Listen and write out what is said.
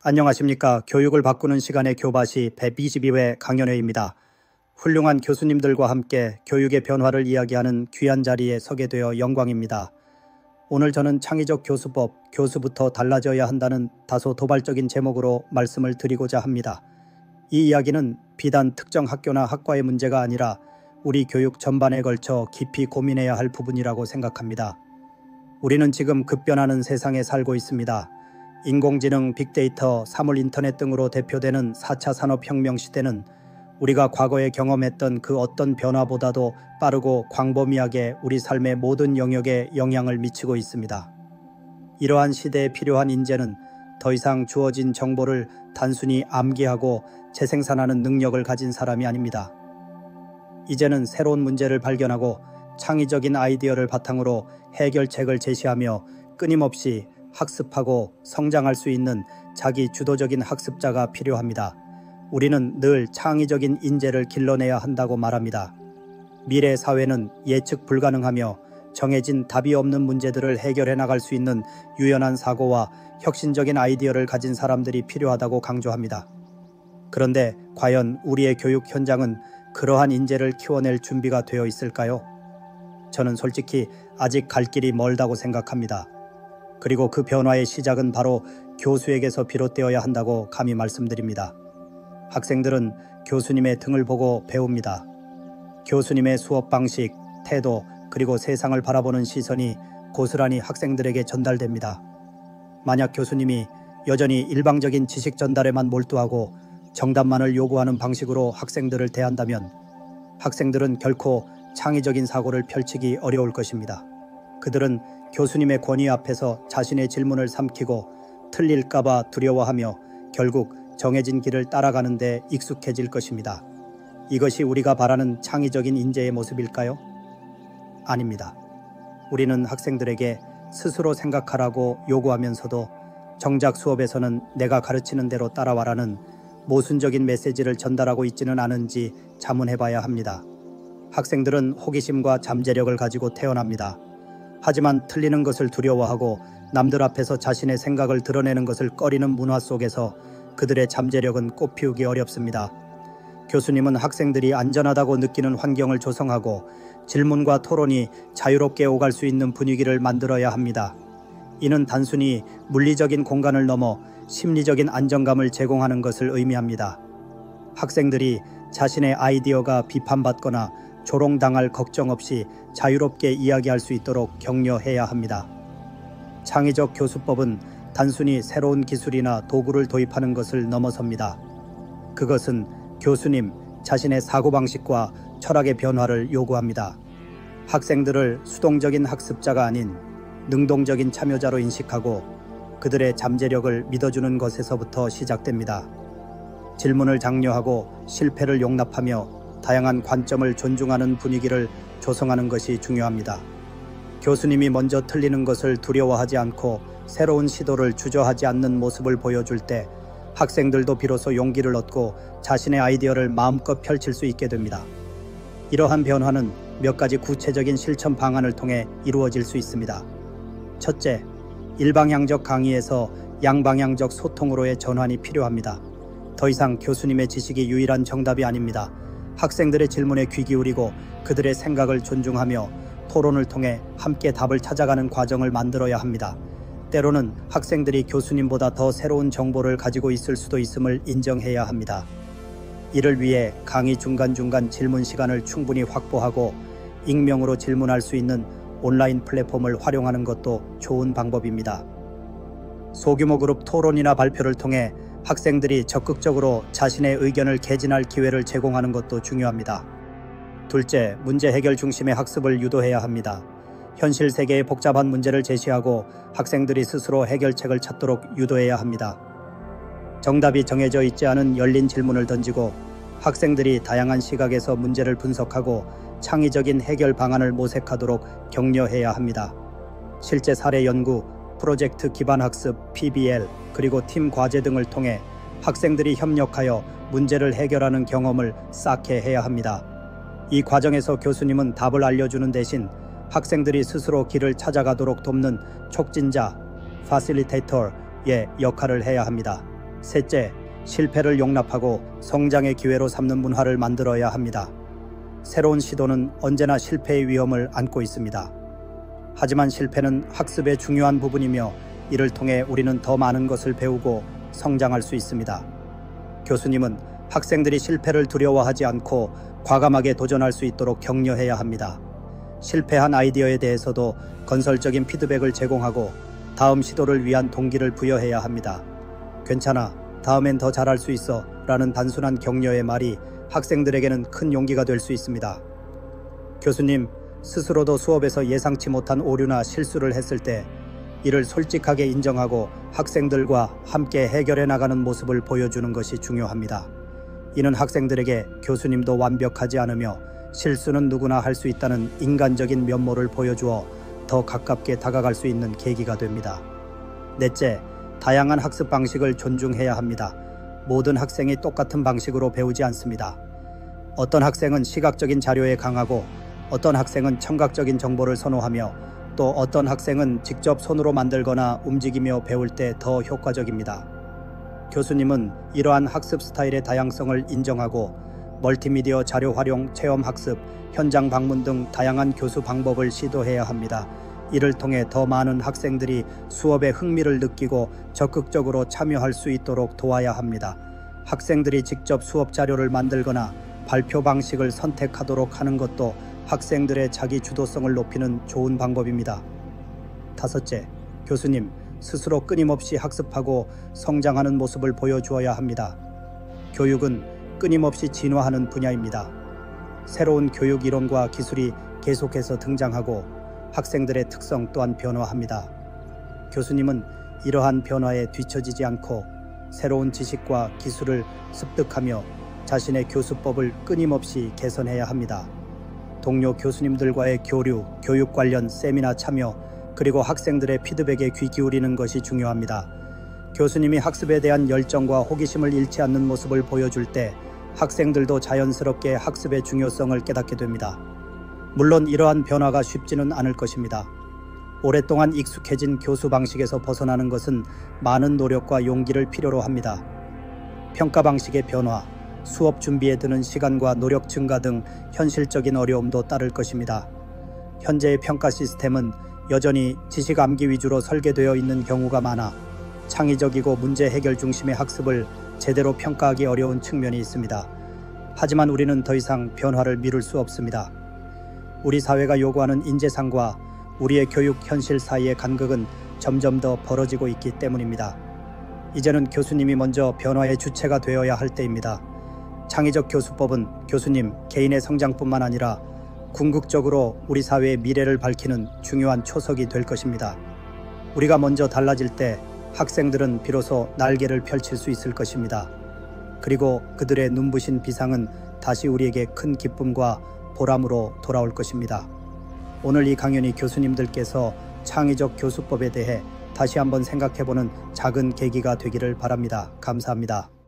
안녕하십니까. 교육을 바꾸는 시간의 교바시 122회 강연회입니다. 훌륭한 교수님들과 함께 교육의 변화를 이야기하는 귀한 자리에 서게 되어 영광입니다. 오늘 저는 창의적 교수법, 교수부터 달라져야 한다는 다소 도발적인 제목으로 말씀을 드리고자 합니다. 이 이야기는 비단 특정 학교나 학과의 문제가 아니라 우리 교육 전반에 걸쳐 깊이 고민해야 할 부분이라고 생각합니다. 우리는 지금 급변하는 세상에 살고 있습니다. 인공지능, 빅데이터, 사물 인터넷 등으로 대표되는 4차 산업혁명 시대는 우리가 과거에 경험했던 그 어떤 변화보다도 빠르고 광범위하게 우리 삶의 모든 영역에 영향을 미치고 있습니다. 이러한 시대에 필요한 인재는 더 이상 주어진 정보를 단순히 암기하고 재생산하는 능력을 가진 사람이 아닙니다. 이제는 새로운 문제를 발견하고 창의적인 아이디어를 바탕으로 해결책을 제시하며 끊임없이 학습하고 성장할 수 있는 자기 주도적인 학습자가 필요합니다. 우리는 늘 창의적인 인재를 길러내야 한다고 말합니다. 미래 사회는 예측 불가능하며 정해진 답이 없는 문제들을 해결해 나갈 수 있는 유연한 사고와 혁신적인 아이디어를 가진 사람들이 필요하다고 강조합니다. 그런데 과연 우리의 교육 현장은 그러한 인재를 키워낼 준비가 되어 있을까요? 저는 솔직히 아직 갈 길이 멀다고 생각합니다. 그리고 그 변화의 시작은 바로 교수에게서 비롯되어야 한다고 감히 말씀드립니다. 학생들은 교수님의 등을 보고 배웁니다. 교수님의 수업 방식, 태도, 그리고 세상을 바라보는 시선이 고스란히 학생들에게 전달됩니다. 만약 교수님이 여전히 일방적인 지식 전달에만 몰두하고 정답만을 요구하는 방식으로 학생들을 대한다면 학생들은 결코 창의적인 사고를 펼치기 어려울 것입니다. 그들은 교수님의 권위 앞에서 자신의 질문을 삼키고 틀릴까봐 두려워하며 결국 정해진 길을 따라가는 데 익숙해질 것입니다. 이것이 우리가 바라는 창의적인 인재의 모습일까요? 아닙니다. 우리는 학생들에게 스스로 생각하라고 요구하면서도 정작 수업에서는 내가 가르치는 대로 따라와라는 모순적인 메시지를 전달하고 있지는 않은지 자문해봐야 합니다. 학생들은 호기심과 잠재력을 가지고 태어납니다. 하지만 틀리는 것을 두려워하고 남들 앞에서 자신의 생각을 드러내는 것을 꺼리는 문화 속에서 그들의 잠재력은 꽃피우기 어렵습니다. 교수님은 학생들이 안전하다고 느끼는 환경을 조성하고 질문과 토론이 자유롭게 오갈 수 있는 분위기를 만들어야 합니다. 이는 단순히 물리적인 공간을 넘어 심리적인 안정감을 제공하는 것을 의미합니다. 학생들이 자신의 아이디어가 비판받거나 조롱당할 걱정 없이 자유롭게 이야기할 수 있도록 격려해야 합니다. 창의적 교수법은 단순히 새로운 기술이나 도구를 도입하는 것을 넘어섭니다. 그것은 교수님 자신의 사고방식과 철학의 변화를 요구합니다. 학생들을 수동적인 학습자가 아닌 능동적인 참여자로 인식하고 그들의 잠재력을 믿어주는 것에서부터 시작됩니다. 질문을 장려하고 실패를 용납하며 다양한 관점을 존중하는 분위기를 조성하는 것이 중요합니다. 교수님이 먼저 틀리는 것을 두려워하지 않고 새로운 시도를 주저하지 않는 모습을 보여줄 때 학생들도 비로소 용기를 얻고 자신의 아이디어를 마음껏 펼칠 수 있게 됩니다. 이러한 변화는 몇 가지 구체적인 실천 방안을 통해 이루어질 수 있습니다. 첫째, 일방향적 강의에서 양방향적 소통으로의 전환이 필요합니다. 더 이상 교수님의 지식이 유일한 정답이 아닙니다. 학생들의 질문에 귀 기울이고 그들의 생각을 존중하며 토론을 통해 함께 답을 찾아가는 과정을 만들어야 합니다. 때로는 학생들이 교수님보다 더 새로운 정보를 가지고 있을 수도 있음을 인정해야 합니다. 이를 위해 강의 중간중간 질문 시간을 충분히 확보하고 익명으로 질문할 수 있는 온라인 플랫폼을 활용하는 것도 좋은 방법입니다. 소규모 그룹 토론이나 발표를 통해 학생들이 적극적으로 자신의 의견을 개진할 기회를 제공하는 것도 중요합니다. 둘째, 문제 해결 중심의 학습을 유도해야 합니다. 현실 세계의 복잡한 문제를 제시하고 학생들이 스스로 해결책을 찾도록 유도해야 합니다. 정답이 정해져 있지 않은 열린 질문을 던지고 학생들이 다양한 시각에서 문제를 분석하고 창의적인 해결 방안을 모색하도록 격려해야 합니다. 실제 사례 연구, 프로젝트 기반 학습, PBL, 그리고 팀 과제 등을 통해 학생들이 협력하여 문제를 해결하는 경험을 쌓게 해야 합니다. 이 과정에서 교수님은 답을 알려주는 대신 학생들이 스스로 길을 찾아가도록 돕는 촉진자, 파실리테이터의 역할을 해야 합니다. 셋째, 실패를 용납하고 성장의 기회로 삼는 문화를 만들어야 합니다. 새로운 시도는 언제나 실패의 위험을 안고 있습니다. 하지만 실패는 학습의 중요한 부분이며 이를 통해 우리는 더 많은 것을 배우고 성장할 수 있습니다. 교수님은 학생들이 실패를 두려워하지 않고 과감하게 도전할 수 있도록 격려해야 합니다. 실패한 아이디어에 대해서도 건설적인 피드백을 제공하고 다음 시도를 위한 동기를 부여해야 합니다. 괜찮아, 다음엔 더 잘할 수 있어 라는 단순한 격려의 말이 학생들에게는 큰 용기가 될 수 있습니다. 교수님, 스스로도 수업에서 예상치 못한 오류나 실수를 했을 때 이를 솔직하게 인정하고 학생들과 함께 해결해 나가는 모습을 보여주는 것이 중요합니다. 이는 학생들에게 교수님도 완벽하지 않으며 실수는 누구나 할 수 있다는 인간적인 면모를 보여주어 더 가깝게 다가갈 수 있는 계기가 됩니다. 넷째, 다양한 학습 방식을 존중해야 합니다. 모든 학생이 똑같은 방식으로 배우지 않습니다. 어떤 학생은 시각적인 자료에 강하고 어떤 학생은 청각적인 정보를 선호하며 또 어떤 학생은 직접 손으로 만들거나 움직이며 배울 때 더 효과적입니다. 교수님은 이러한 학습 스타일의 다양성을 인정하고 멀티미디어 자료 활용, 체험 학습, 현장 방문 등 다양한 교수 방법을 시도해야 합니다. 이를 통해 더 많은 학생들이 수업에 흥미를 느끼고 적극적으로 참여할 수 있도록 도와야 합니다. 학생들이 직접 수업 자료를 만들거나 발표 방식을 선택하도록 하는 것도 학생들의 자기 주도성을 높이는 좋은 방법입니다. 다섯째, 교수님 스스로 끊임없이 학습하고 성장하는 모습을 보여주어야 합니다. 교육은 끊임없이 진화하는 분야입니다. 새로운 교육 이론과 기술이 계속해서 등장하고 학생들의 특성 또한 변화합니다. 교수님은 이러한 변화에 뒤처지지 않고 새로운 지식과 기술을 습득하며 자신의 교수법을 끊임없이 개선해야 합니다. 동료 교수님들과의 교류, 교육 관련 세미나 참여, 그리고 학생들의 피드백에 귀 기울이는 것이 중요합니다. 교수님이 학습에 대한 열정과 호기심을 잃지 않는 모습을 보여줄 때 학생들도 자연스럽게 학습의 중요성을 깨닫게 됩니다. 물론 이러한 변화가 쉽지는 않을 것입니다. 오랫동안 익숙해진 교수 방식에서 벗어나는 것은 많은 노력과 용기를 필요로 합니다. 평가 방식의 변화, 수업 준비에 드는 시간과 노력 증가 등 현실적인 어려움도 따를 것입니다. 현재의 평가 시스템은 여전히 지식 암기 위주로 설계되어 있는 경우가 많아 창의적이고 문제 해결 중심의 학습을 제대로 평가하기 어려운 측면이 있습니다. 하지만 우리는 더 이상 변화를 미룰 수 없습니다. 우리 사회가 요구하는 인재상과 우리의 교육 현실 사이의 간극은 점점 더 벌어지고 있기 때문입니다. 이제는 교수님이 먼저 변화의 주체가 되어야 할 때입니다. 창의적 교수법은 교수님 개인의 성장뿐만 아니라 궁극적으로 우리 사회의 미래를 밝히는 중요한 초석이 될 것입니다. 우리가 먼저 달라질 때 학생들은 비로소 날개를 펼칠 수 있을 것입니다. 그리고 그들의 눈부신 비상은 다시 우리에게 큰 기쁨과 보람으로 돌아올 것입니다. 오늘 이 강연이 교수님들께서 창의적 교수법에 대해 다시 한번 생각해보는 작은 계기가 되기를 바랍니다. 감사합니다.